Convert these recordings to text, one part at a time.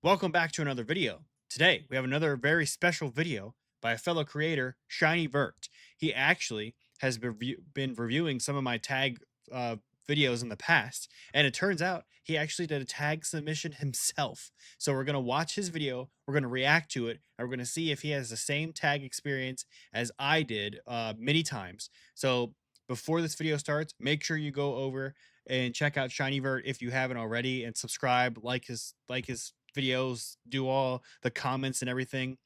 Welcome back to another video. Today, we have another very special video by a fellow creator, Shiny Vert. He actually has been reviewing some of my tag uh, videos in the past, and it turns out he actually did a tag submission himself. So we're going to watch his video, we're going to react to it, and we're going to see if he has the same tag experience as I did many times. So before this video starts, make sure you go over and check out Shiny Vert if you haven't already, and subscribe, like his videos, do all the comments and everything,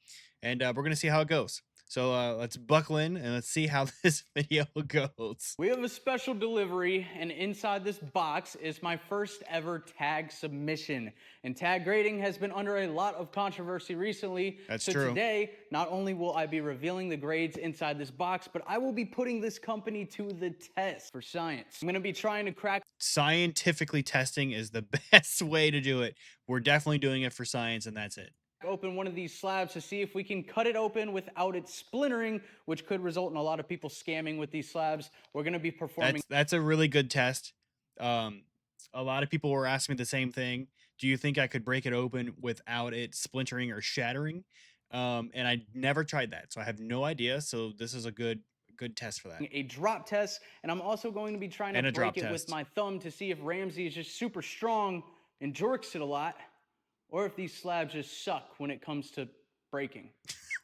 and we're gonna see how it goes. So let's buckle in and let's see how this video goes. We have a special delivery, and inside this box is my first ever tag submission. And tag grading has been under a lot of controversy recently. That's So true. today, not only will I be revealing the grades inside this box, but I will be putting this company to the test for science. I'm going to be trying to crack Scientifically testing is the best way to do it. We're definitely doing it for science, and that's it. open one of these slabs to see if we can cut it open without it splintering, which could result in a lot of people scamming with these slabs. We're going to be performing. That's a really good test. Um, a lot of people were asking me the same thing. Do you think I could break it open without it splintering or shattering? And I never tried that, so I have no idea. So this is a good test for that. A drop test, and I'm also going to be trying to And a drop break it with test. my thumb to see if Ramsey is just super strong and jorks it a lot, or if these slabs just suck when it comes to breaking.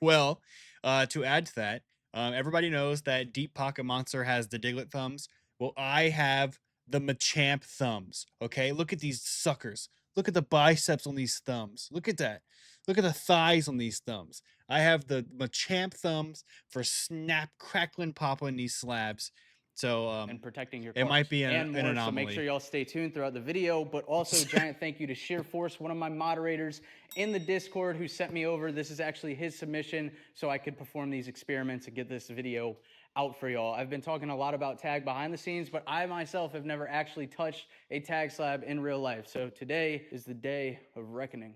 Well, to add to that, everybody knows that Deep Pocket Monster has the Diglett thumbs. Well, I have the Machamp thumbs. Okay, look at these suckers. Look at the biceps on these thumbs. Look at that. Look at the thighs on these thumbs. I have the Machamp thumbs for snap, crackling, popping these slabs. So And protecting your it cards might be and an more. So make anomaly. sure y'all stay tuned throughout the video. But also, giant thank you to Sheer Force, one of my moderators in the Discord, who sent me over. This is actually his submission, so I could perform these experiments and get this video out for y'all. I've been talking a lot about tag behind the scenes, but I myself have never actually touched a tag slab in real life. So today is the day of reckoning.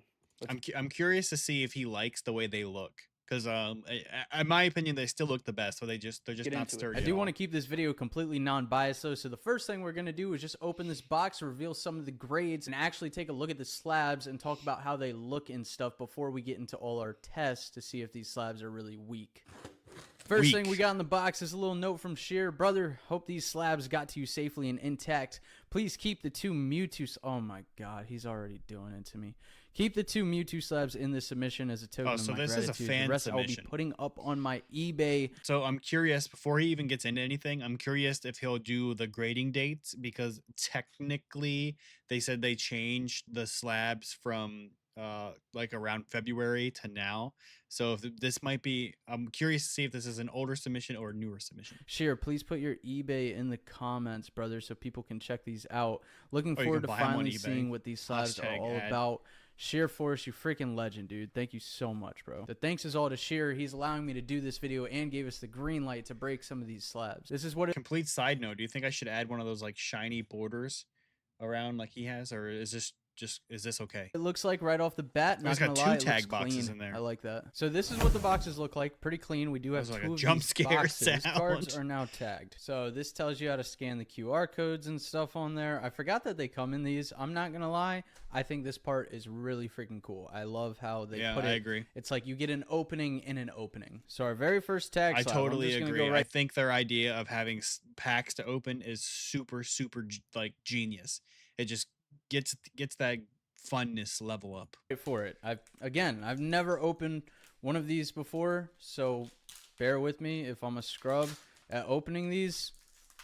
I'm curious to see if he likes the way they look, because in my opinion they still look the best, so they're just not sturdy. I do want to keep this video completely non-biased though, so the first thing we're going to do is just open this box, reveal some of the grades, and actually take a look at the slabs and talk about how they look and stuff before we get into all our tests to see if these slabs are really weak. First thing we got in the box is a little note from Sheer. Brother, hope these slabs got to you safely and intact. Please keep the two Mewtwo... Oh my god, he's already doing it to me. Keep the two Mewtwo slabs in this submission as a token of my gratitude. Is a fan the rest submission. I'll be putting up on my eBay. So I'm curious, before he even gets into anything, I'm curious if he'll do the grading dates, because technically they said they changed the slabs from like around February to now. So if this might be, I'm curious to see if this is an older submission or a newer submission. Sheer, please put your eBay in the comments, brother, so people can check these out. Looking forward to finally seeing what these slabs are all about. Sheer Force, you freaking legend, dude. Thank you so much, bro. The thanks is all to Sheer. He's allowing me to do this video and gave us the green light to break some of these slabs. This is what it... Complete side note, do you think I should add one of those like shiny borders around like he has, or is this okay? It looks like right off the bat. It's got two tag boxes in there. I like that. So this is what the boxes look like. Pretty clean. We do have like two a jump of these scare boxes. sound. Cards are now tagged. So this tells you how to scan the QR codes and stuff on there. I forgot that they come in these. I'm not gonna lie. I think this part is really freaking cool. I love how they put it. I agree. It's like you get an opening in an opening. So our very first tag slab, I totally agree. I think their idea of having packs to open is super like genius. It just gets that funness level up. For it. I've never opened one of these before, so bear with me if I'm a scrub at opening these.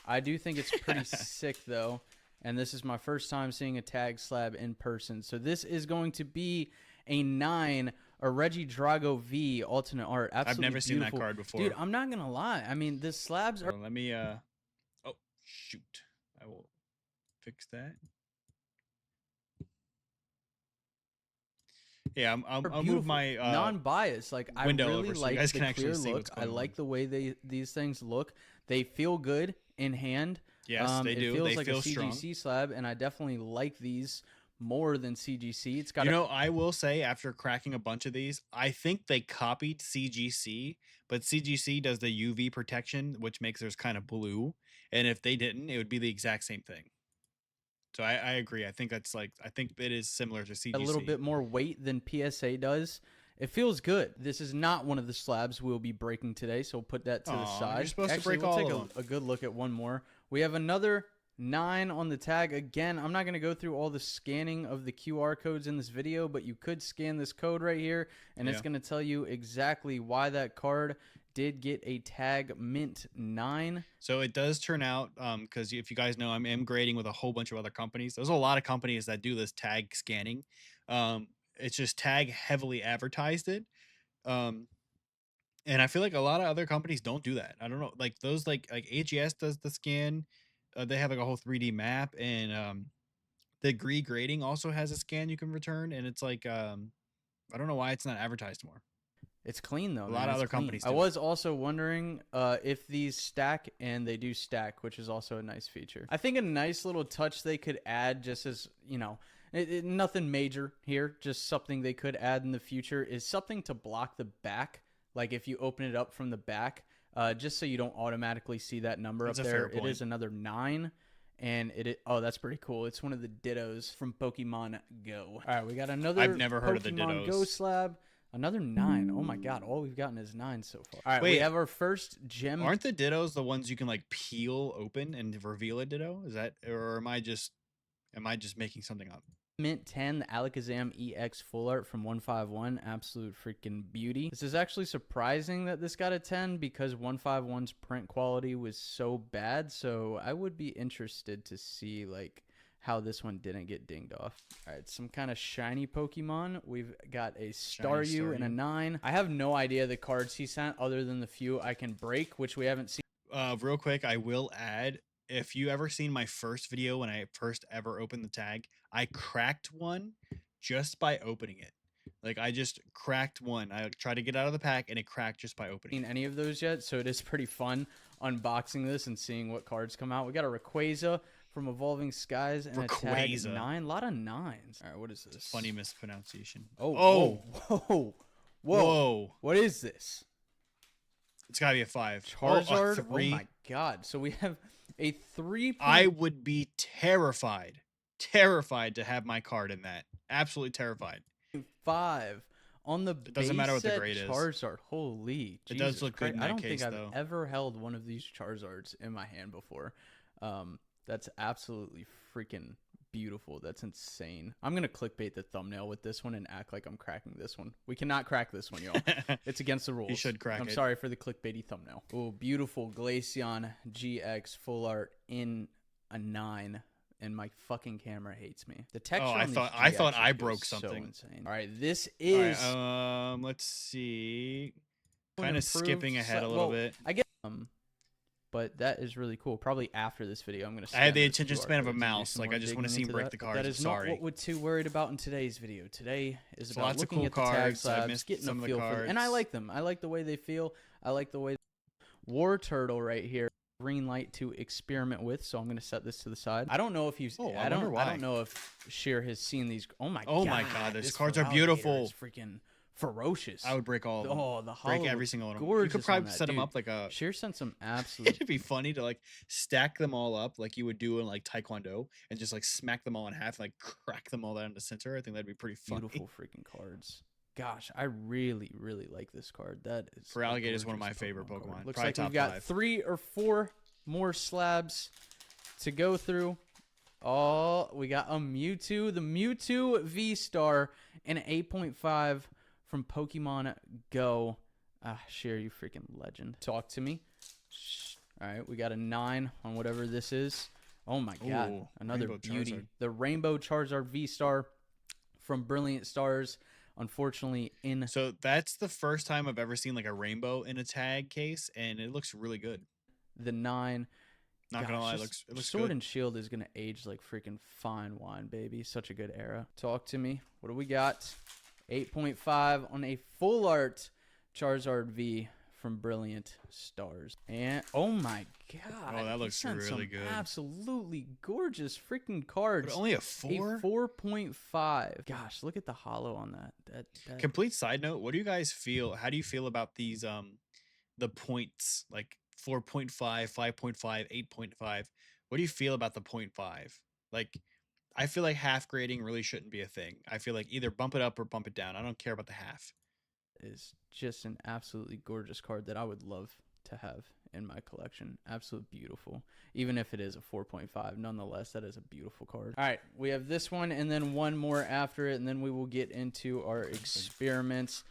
I do think it's pretty sick though, and this is my first time seeing a tag slab in person. So this is going to be a 9, a Reggie Drago V alternate art. Absolutely I've never beautiful. seen that card before, dude. I'm not gonna lie. I mean, the slabs are... Let me oh shoot, I will fix that. Yeah, I'll move my non-biased. Like, I really like the clear look. I like the way these things look. They feel good in hand. Yes, they do. It feels they like feel a CGC strong. slab, and I definitely like these more than CGC. It's got... I will say, after cracking a bunch of these, I think they copied CGC, but CGC does the UV protection, which makes theirs kind of blue. And if they didn't, it would be the exact same thing. So I agree. I think that's like, I think it is similar to A little CGC. bit more weight than PSA does. It feels good. This is not one of the slabs we'll be breaking today, so we'll put that to the Oh, you're side. supposed to Actually, break we'll all take of them. a good look at one more. We have another 9 on the tag. Again, I'm not going to go through all the scanning of the QR codes in this video, but you could scan this code right here, and it's Yeah. going to tell you exactly why that card did get a tag mint 9. So it does turn out, because if you guys know, I'm grading with a whole bunch of other companies. There's a lot of companies that do this tag scanning. It's just tag heavily advertised it. Um, and I feel like a lot of other companies don't do that. I don't know, like those like AGS does the scan. They have like a whole 3D map, and the Gree grading also has a scan you can return, and it's like I don't know why it's not advertised more. It's clean though, A lot man. of It's other clean. companies I do it. was also wondering if these stack, and they do stack, which is also a nice feature. I think a nice little touch they could add, just as you know, nothing major here, just something they could add in the future, is something to block the back. Like if you open it up from the back, just so you don't automatically see that number That's up a there. fair It point. is another 9. And oh, that's pretty cool. It's one of the dittos from Pokemon Go. All right, we got I've another never heard of the Pokemon Go Dittos. slab. Another 9. Oh my god, all we've gotten is 9 so far. All right, we Wait, have our first gem. aren't the Dittos the ones you can like peel open and reveal a Ditto? Is that, or am I just making something up? Mint 10, the Alakazam EX full art from 151. Absolute freaking beauty. This is actually surprising that this got a 10 because 151's print quality was so bad. So I would be interested to see like how this one didn't get dinged off. All right, some kind of shiny Pokemon. We've got a Staryu and a 9. I have no idea the cards he sent other than the few I can break, which we haven't seen. Real quick, I will add, if you ever seen my first video when I first ever opened the tag, I cracked one just by opening it. Like I just cracked one. I tried to get out of the pack and it cracked just by opening it. Any of those yet, so it is pretty fun unboxing this and seeing what cards come out. We got a Rayquaza from Evolving Skies and a tag Rayquaza. 9. A lot of 9s. All right, what is this? Funny mispronunciation. Oh, Oh, whoa, whoa, whoa. whoa. What is this? It's gotta be a 5. Charizard? A 3. Oh my god. So we have a 3. I would be terrified to have my card in that. Absolutely terrified. 5 on the It doesn't matter what the base set grade is. Charizard. Holy It does Jesus look good Christ. in I that don't case, think though. I've ever held one of these Charizards in my hand before. That's absolutely freaking beautiful. That's insane. I'm gonna clickbait the thumbnail with this one and act like I'm cracking this one. We cannot crack this one, y'all. It's against the rules. You should crack I'm it. sorry for the clickbaity thumbnail. Oh, beautiful Glaceon GX full art in a 9. And my fucking camera hates me. The texture. Oh, I on these thought GXs I feels broke so something. insane. All right, this All is right, let's see. an Kind of improved skipping ahead a sli- little well, bit. I guess but that is really cool. Probably after this video, I'm gonna. I had the scan attention QR span of a codes and do mouse. some Like more I just want to digging see him into break that, the but cards. that I'm is not sorry. what we're too worried about in today's video. Today is There's about lots of looking cool at the tag cards. I slabs, missed getting some a of the feel for them, and I cards. like them. I like the way they feel. I like the way. War Turtle right here. Green light to experiment with, so I'm gonna set this to the side. I don't know if he's. Oh, I wonder don't. why. I don't know if Sheer has seen these. Oh my. Oh god. my god, these this cards are Feraligatr beautiful. is freaking ferocious. I would break all of them. Oh, the hollow Break every looks single one of them. You gorgeous could on probably that, set them dude. up like a. Sheer sent some absolute It'd be funny to like stack them all up like you would do in like Taekwondo and just like smack them all in half, like crack them all down the center. I think that'd be pretty funny. beautiful freaking cards. Gosh, I really, really like this card. That is Feraligatr is one of my favorite card. Pokemon. Looks Probably like top we've got 5. 3 or 4 more slabs to go through. Oh, we got a Mewtwo, the Mewtwo V-Star, and an 8.5 from Pokemon Go. Sheer, you freaking legend. Talk to me. All right, we got a 9 on whatever this is. Oh my god, Ooh, another Rainbow beauty. Charizard. The Rainbow Charizard V-Star from Brilliant Stars. Unfortunately, in So that's the first time I've ever seen like a rainbow in a tag case, and it looks really good. the 9. Not gonna lie, Just it looks Sword good. and Shield is gonna age like freaking fine wine, baby. Such a good era. Talk to me. What do we got? 8.5 on a full art Charizard V from Brilliant Stars. And oh my god. Oh, that he looks sent really some good. absolutely gorgeous freaking cards. But only a A 4? 4.5. Gosh, look at the hollow on that. Complete side note, what do you guys feel? How do you feel about these the points like 4.5, 5.5, 8.5? What do you feel about the 0.5? Like I feel like half grading really shouldn't be a thing. I feel like either bump it up or bump it down. I don't care about the half. Is just an absolutely gorgeous card that I would love to have in my collection. Absolute beautiful. Even if it is a 4.5, nonetheless, that is a beautiful card. All right, we have this one and then one more after it, and then we will get into our experiments.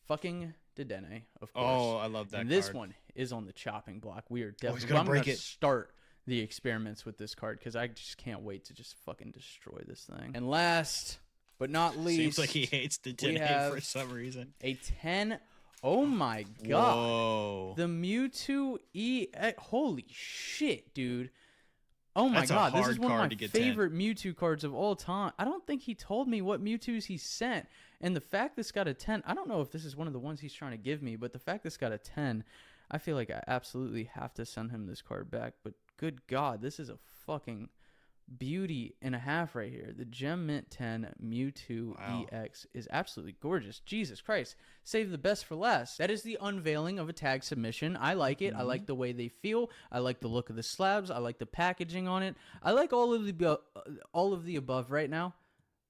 Fucking Dedenne, of course. Oh, I love that And this card. one is on the chopping block. We are Oh, he's definitely. gonna I'm break gonna it. start the experiments with this card because I just can't wait to just fucking destroy this thing. And last but not least, Seems like he hates the we 10 for have some reason. a 10. Oh my god. Whoa. The Mewtwo Holy shit, dude. Oh my That's a god, this hard is one of card my to get 10. favorite Mewtwo cards of all time. I don't think he told me what Mewtwo's he sent. And the fact this got a 10, I don't know if this is one of the ones he's trying to give me, but the fact this got a 10, I feel like I absolutely have to send him this card back. But good god, this is a fucking beauty and a half right here. The Gem Mint 10 Mewtwo Wow. EX is absolutely gorgeous. Jesus Christ. Save the best for last. That is the unveiling of a tag submission. I like it. I like the way they feel. I like the look of the slabs. I like the packaging on it. I like all of the above right now.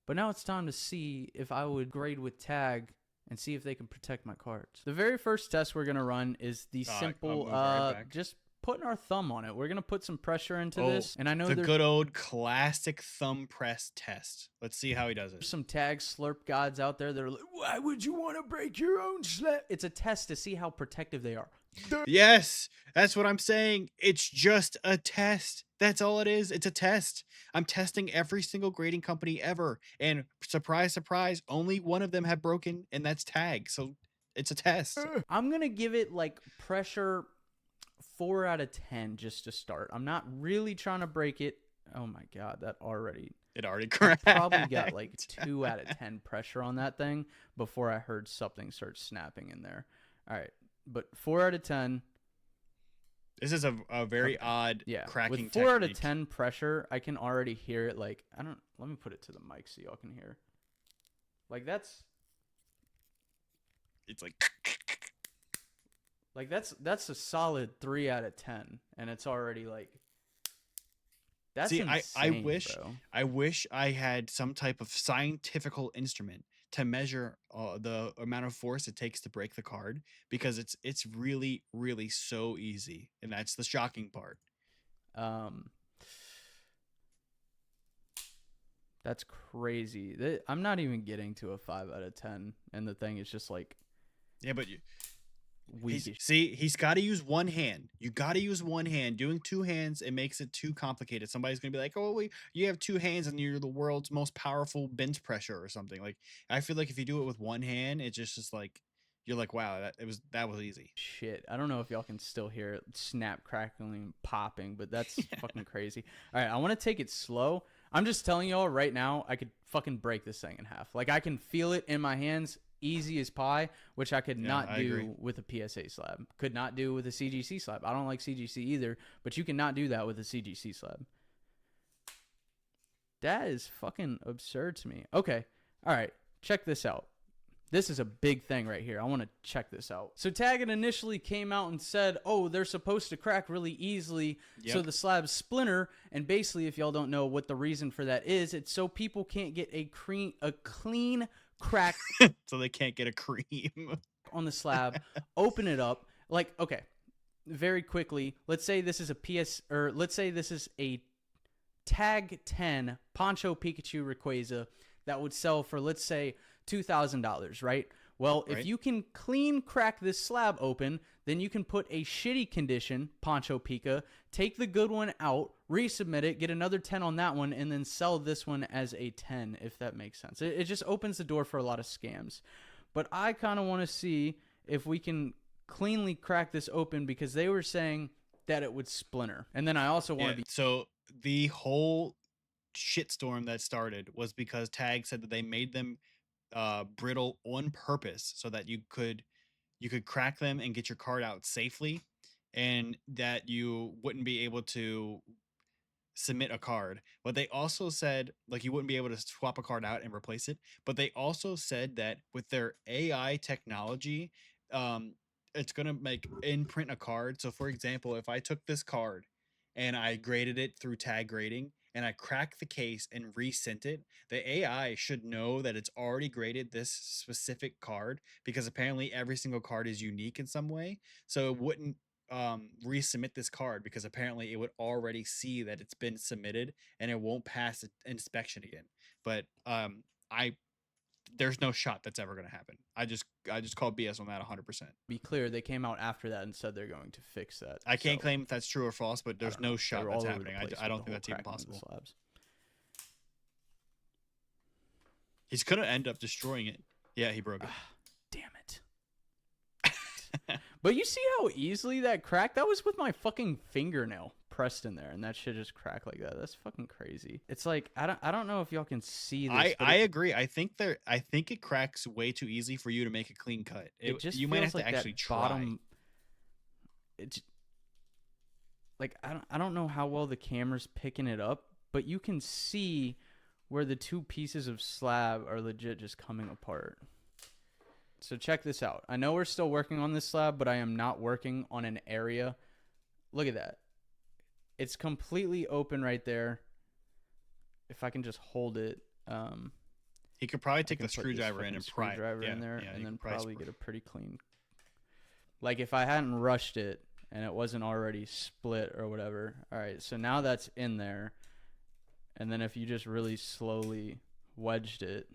But now it's time to see if I would grade with tag and see if they can protect my cards. The very first test we're going to run is the I'll simple move right back. just putting our thumb on it. We're going to put some pressure into Oh, this. And I know the there's good old classic thumb press test. Let's see how he does it. some tag slurp gods out there that are like, why would you want to break your own slap? It's a test to see how protective they are. Yes, that's what I'm saying. It's just a test. That's all it is. It's a test. I'm testing every single grading company ever. And surprise, surprise, only one of them have broken, and that's tag. So it's a test. I'm going to give it like pressure 4 out of 10 just to start. I'm not really trying to break it. Oh my God, that already. It already I cracked. probably got like 2 out of 10 pressure on that thing before I heard something start snapping in there. All right. But 4 out of 10. This is a very odd cracking with 4 out of technique. 10 pressure, I can already hear it. Like, let me put it to the mic so y'all can hear. Like, that's It's like that's a solid 3 out of 10. And it's already like, that's see, insane, bro. I wish I had some type of scientifical instrument to measure the amount of force it takes to break the card, because it's really really so easy, and that's the shocking part. That's crazy. I'm not even getting to a 5 out of 10, and the thing is just like Yeah, but weak. he's got to use one hand. You got to use one hand. Doing two hands, it makes it too complicated. Somebody's gonna be like, "Oh, wait, you have two hands and you're the world's most powerful bench pressure or something." Like, I feel like if you do it with one hand, it's just like you're like, "Wow, that was easy." Shit, I don't know if y'all can still hear it snap, crackling, popping, but that's fucking crazy. All right, I want to take it slow. I'm just telling y'all right now, I could fucking break this thing in half. Like, I can feel it in my hands, easy as pie, which I could not I agree. do with a PSA slab. Could not do with a CGC slab. I don't like CGC either, but you cannot do that with a CGC slab. That is fucking absurd to me. Okay, all right, check this out. This is a big thing right here. I want to check this out. So Taggart initially came out and said, oh, they're supposed to crack really easily so the slabs splinter. And basically, if y'all don't know what the reason for that is, it's so people can't get a clean crack So they can't get a cream. on the slab, open it up. Like, okay, very quickly, let's say this is let's say this is a Tag 10 Poncho Pikachu Rayquaza that would sell for, let's say, $2,000, right? Well, if you can clean crack this slab open, then you can put a shitty condition Poncho Pika, take the good one out, resubmit it, get another 10 on that one, and then sell this one as a 10, if that makes sense. It just opens the door for a lot of scams. But I kind of want to see if we can cleanly crack this open, because they were saying that it would splinter. And then I also want to be... So the whole shitstorm that started was because Tag said that they made them brittle on purpose so that you could crack them and get your card out safely, and that you wouldn't be able to submit a card. But they also said, like, you wouldn't be able to swap a card out and replace it. But they also said that with their AI technology, it's gonna make imprint a card. So for example, if I took this card and I graded it through Tag grading, and I crack the case and resent it, the AI should know that it's already graded this specific card because apparently every single card is unique in some way. So it wouldn't resubmit this card because apparently it would already see that it's been submitted and it won't pass inspection again. But I there's no shot that's ever going to happen. I just call BS on that 100%. Be clear, they came out after that and said they're going to fix that. I can't So, claim if that's true or false, but I there's don't know. no They shot were that's all over the happening. place I with don't the think whole that's even cracking of the possible. slabs. He's gonna end up destroying it. Yeah, he broke it. Damn it. But you see how easily that cracked? That was with my fucking fingernail pressed in there, and that shit just cracked like that. That's fucking crazy. It's like I don't know if y'all can see this. I agree. I think it cracks way too easy for you to make a clean cut. It just You feels might have like to actually that try. bottom. It's like I don't know how well the camera's picking it up, but you can see where the two pieces of slab are legit just coming apart. So check this out. I know we're still working on this slab, but I am not working on an area. Look at that. It's completely open right there. If I can just hold it, He could probably I take can the put this screwdriver in fucking and pry it. screwdriver in there, Yeah, and you then could probably probably get a pretty clean. Like if I hadn't rushed it and it wasn't already split or whatever. All right, so now that's in there, and then if you just really slowly wedged it,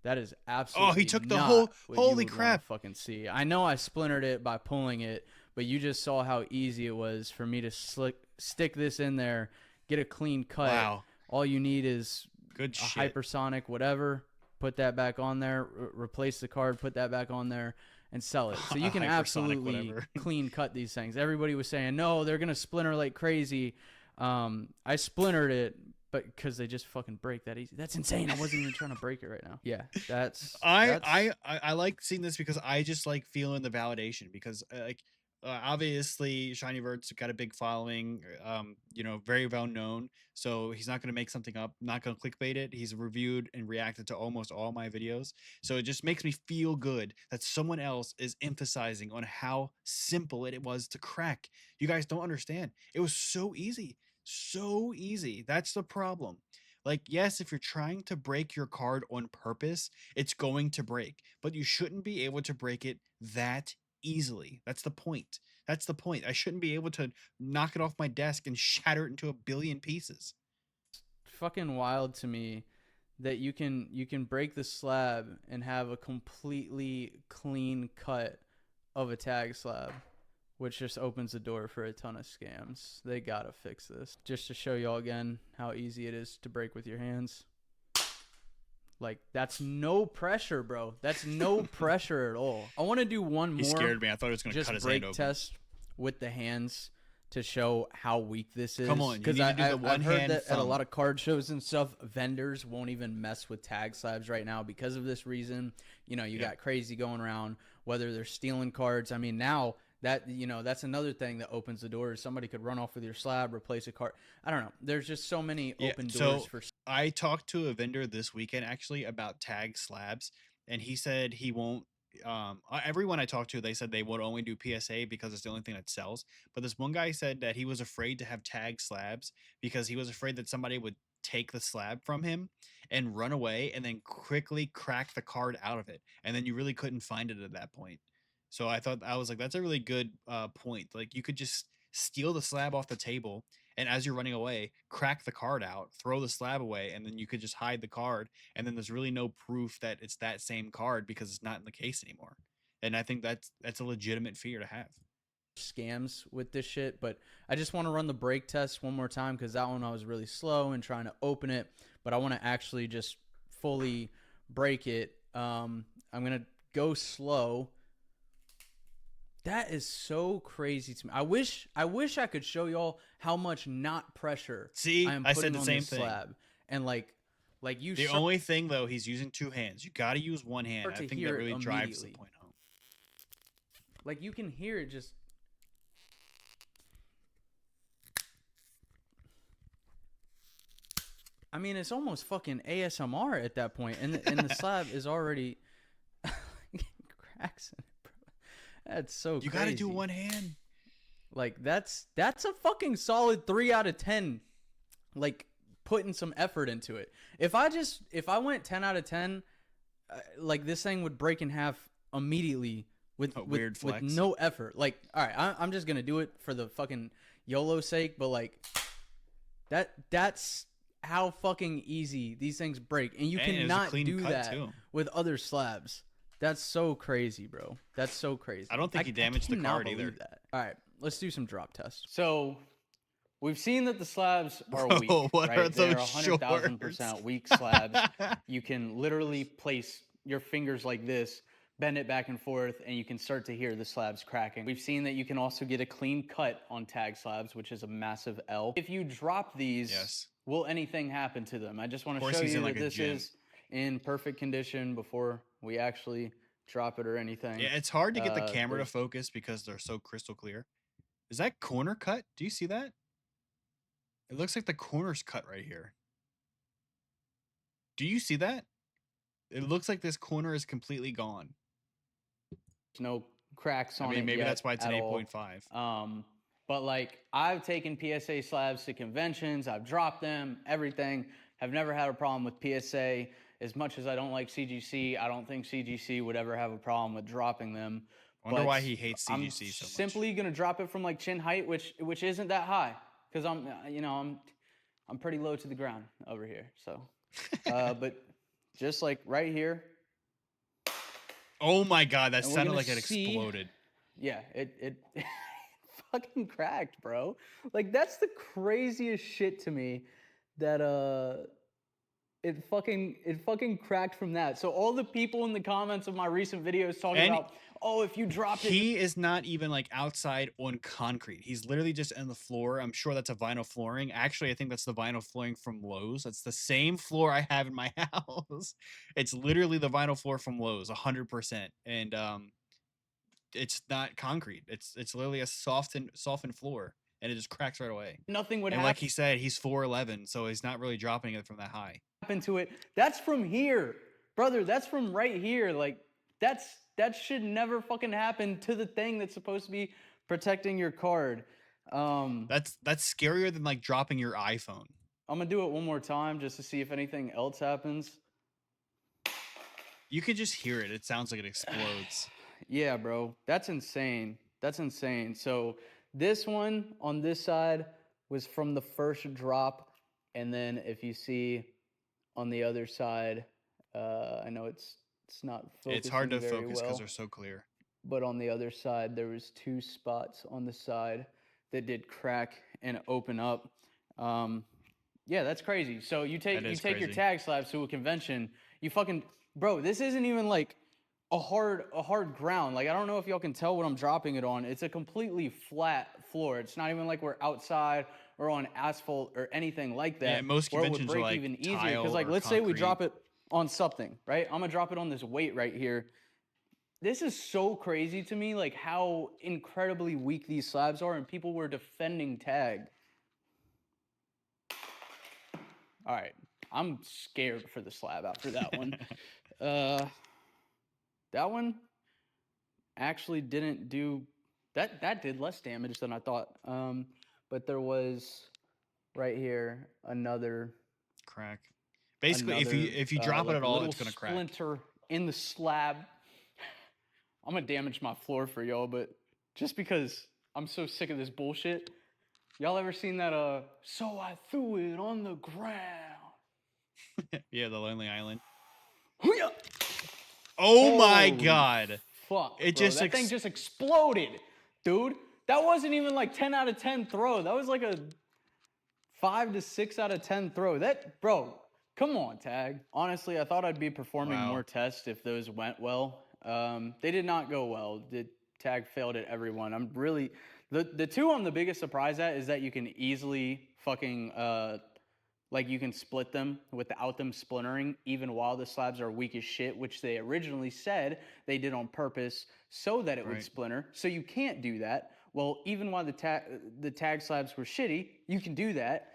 that is absolutely. Oh, he took the not whole. what you Holy would wanna crap! Fucking see. I know I splintered it by pulling it, but you just saw how easy it was for me to stick this in there, get a clean cut. Wow, All you need is good a shit. hypersonic, whatever. Put that back on there. Replace the card. Put that back on there, and sell it. So you A can hypersonic absolutely whatever. clean cut these things. Everybody was saying no, they're gonna splinter like crazy. I splintered it, but because they just fucking break that easy. That's insane. I wasn't even trying to break it right now. Yeah, that's. I like seeing this because I just like feeling the validation because obviously Shiny Vert's got a big following, very well known. So he's not going to make something up, not going to clickbait it. He's reviewed and reacted to almost all my videos. So it just makes me feel good that someone else is emphasizing on how simple it was to crack. You guys don't understand. It was so easy. So easy. That's the problem. Like, yes, if you're trying to break your card on purpose, it's going to break, but you shouldn't be able to break it that easily. That's the point. That's the point. I shouldn't be able to knock it off my desk and shatter it into a billion pieces. fucking wild to me that you can break the slab and have a completely clean cut of a tag slab, which just opens the door for a ton of scams. They gotta fix this. Just to show y'all again how easy it is to break with your hands. Like, that's no pressure, bro. That's no pressure at all. I want to do one more. He scared me. I thought he was going to cut his hand break open. test with the hands to show how weak this is. Come on, you because need to do the I've one heard hand that at a thumb. lot of card shows and stuff, vendors won't even mess with tag slabs right now because of this reason. You got crazy going around, whether they're stealing cards. I mean, now that that's another thing that opens the doors. Somebody could run off with your slab, replace a card. I don't know. There's just so many open doors for. I talked to a vendor this weekend actually about tag slabs, and he said he won't. Everyone I talked to, they said they would only do PSA because it's the only thing that sells. But this one guy said that he was afraid to have tag slabs because he was afraid that somebody would take the slab from him and run away and then quickly crack the card out of it, and then you really couldn't find it at that point. So I was like, that's a really good point. Like you could just steal the slab off the table, and as you're running away, crack the card out, throw the slab away, and then you could just hide the card, and then there's really no proof that it's that same card because it's not in the case anymore. And I think that's a legitimate fear to have. Scams with this shit, but I just want to run the break test one more time because that one I was really slow in trying to open it, but I want to actually just fully break it. I'm gonna go slow. That is so crazy to me. I wish I could show y'all how much not pressure See, I am I putting said the on same this thing. slab. And like you The only thing though, he's using two hands. You got to use one hand. Start to I think hear that it really drives the immediately. point home. like you can hear it just. I mean, it's almost fucking ASMR at that point, and the slab is already cracks in it, bro. That's so You crazy. got to do one hand. Like that's a fucking solid 3 out of 10. like putting some effort into it. If I went 10 out of 10, like this thing would break in half immediately with A weird with flex. no effort. Like, all right, I'm just gonna do it for the fucking YOLO sake, but like that's how fucking easy these things break, and you And it was a cannot clean do cut that too. with other slabs. That's so crazy, bro. That's so crazy. I don't think he damaged the cannot card believe either. that. All right, let's do some drop tests. So we've seen that the slabs are Bro, weak, what are right? They're those shorts? 100,000% weak slabs. You can literally place your fingers like this, bend it back and forth, and you can start to hear the slabs cracking. We've seen that you can also get a clean cut on tag slabs, which is a massive L. If you drop these, Yes. will anything happen to them? I just want Of to course show he's you in, like, that a this gym. is in perfect condition before we actually drop it or anything. Yeah, it's hard to get the camera to there's- focus because they're so crystal clear. Is that corner cut? Do you see that? It looks like the corner's cut right here. Do you see that? It looks like this corner is completely gone. no cracks on I mean, it maybe yet that's why it's an at all. 8.5. But like I've taken PSA slabs to conventions, I've dropped them, everything. Have never had a problem with PSA. As much as I don't like CGC, I don't think CGC would ever have a problem with dropping them. Wonder But why he hates I'm CGC so much. simply gonna drop it from like chin height, which isn't that high, because I'm pretty low to the ground over here. So, but just like right here. Oh my god, that And we're sounded gonna like it see- exploded. Yeah, it fucking cracked, bro. Like that's the craziest shit to me that it fucking cracked from that. So all the people in the comments of my recent videos talking And about, oh, if you dropped it, He is not even like outside on concrete. He's literally just on the floor. I'm sure that's a vinyl flooring. Actually, I think that's the vinyl flooring from Lowe's. That's the same floor I have in my house. It's literally the vinyl floor from Lowe's, 100%. And it's not concrete. It's literally a softened floor, and it just cracks right away. nothing would And like he said, he's 4'11", so he's not really dropping it from that high. happen to it. That's from here, brother. That's from right here. Like that should never fucking happen to the thing that's supposed to be protecting your card. That's scarier than like dropping your iPhone. I'm gonna do it one more time just to see if anything else happens. You could just hear it. It sounds like it explodes. Yeah, bro. That's insane. That's insane. So this one on this side was from the first drop. And then if you see on the other side, I know it's not focusing It's hard to very focus because well, they're so clear. but on the other side, there was 2 spots on the side that did crack and open up. Yeah, that's crazy. So you take your crazy. tag slabs to a convention, you fucking bro, this isn't even like a hard ground. Like I don't know if y'all can tell what I'm dropping it on. It's a completely flat floor. It's not even like we're outside or on asphalt or anything like that. Yeah, most where it would conventions are break like even easier. tile Because like or let's say we concrete. drop it on something, right? I'm gonna drop it on this weight right here. This is so crazy to me, like how incredibly weak these slabs are, and people were defending tag. All right, I'm scared for the slab after that one. That one actually didn't do that. That did less damage than I thought. But there was right here another Crack. Basically, if you drop it like at all, little it's gonna crack. splinter in the slab. I'm gonna damage my floor for y'all, but just because I'm so sick of this bullshit. Y'all ever seen that? So I threw it on the ground. Yeah, the Lonely Island. Hoo-yah! Oh my Holy god! Fuck, It bro. just That thing just exploded, dude. That wasn't even like 10 out of 10 throw. That was like a 5 to 6 out of 10 throw. That, bro, come on, tag. Honestly, I thought I'd be performing Wow. more tests if those went well. They did not go well. The tag failed at everyone. I'm really the 2 I'm the biggest surprise at is that you can easily fucking like you can split them without them splintering, even while the slabs are weak as shit, which they originally said they did on purpose so that it would Right. splinter. So you can't do that. Well, even while the tag slabs were shitty, you can do that.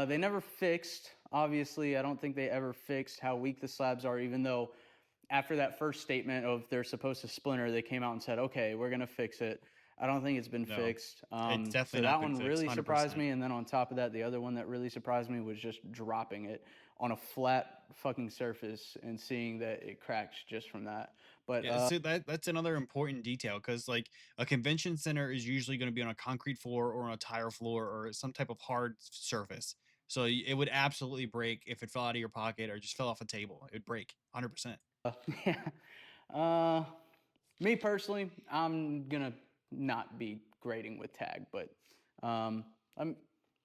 They never fixed. Obviously, I don't think they ever fixed how weak the slabs are, even though after that first statement of they're supposed to splinter, they came out and said, okay, we're going to fix it. I don't think it's been No, fixed. it's So definitely not that been one fixed. really surprised 100%. me. And then on top of that, the other one that really surprised me was just dropping it on a flat fucking surface and seeing that it cracks just from that. But Yeah, so that's another important detail because like a convention center is usually going to be on a concrete floor or on a tile floor or some type of hard surface. So it would absolutely break if it fell out of your pocket or just fell off a table. It would break 100%. yeah. Uh, Me personally, I'm gonna not be grading with tag, but I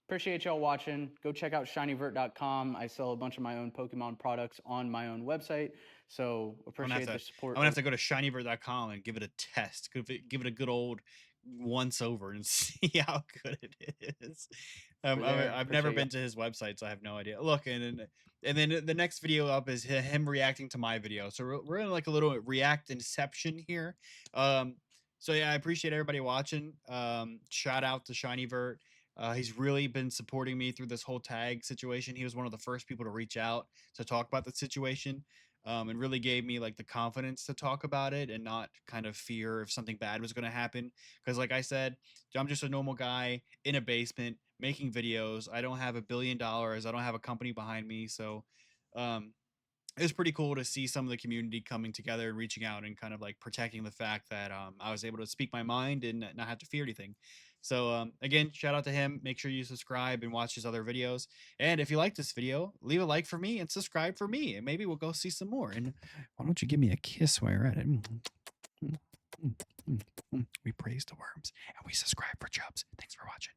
appreciate y'all watching. Go check out shinyvert.com. I sell a bunch of my own Pokemon products on my own website, so I'm gonna have appreciate to the I'm support. gonna have to go to shinyvert.com and give it a test. Give it a good old once over and see how good it is. Over there. I've never Appreciate y'all. been to his website, so I have no idea. Look, and then the next video up is him reacting to my video. So we're in like a little react inception here. Um, so yeah, I appreciate everybody watching. Shout out to Shiny Vert. He's really been supporting me through this whole tag situation. He was one of the first people to reach out to talk about the situation, and really gave me like the confidence to talk about it and not kind of fear if something bad was going to happen. Because, like I said, I'm just a normal guy in a basement making videos. I don't have $1 billion. I don't have a company behind me. So, um, it was pretty cool to see some of the community coming together and reaching out and kind of like protecting the fact that I was able to speak my mind and not have to fear anything. So again, shout out to him. Make sure you subscribe and watch his other videos. And if you like this video, leave a like for me and subscribe for me, and maybe we'll go see some more. And why don't you give me a kiss while you're at it? We praise the worms and we subscribe for chubs. Thanks for watching.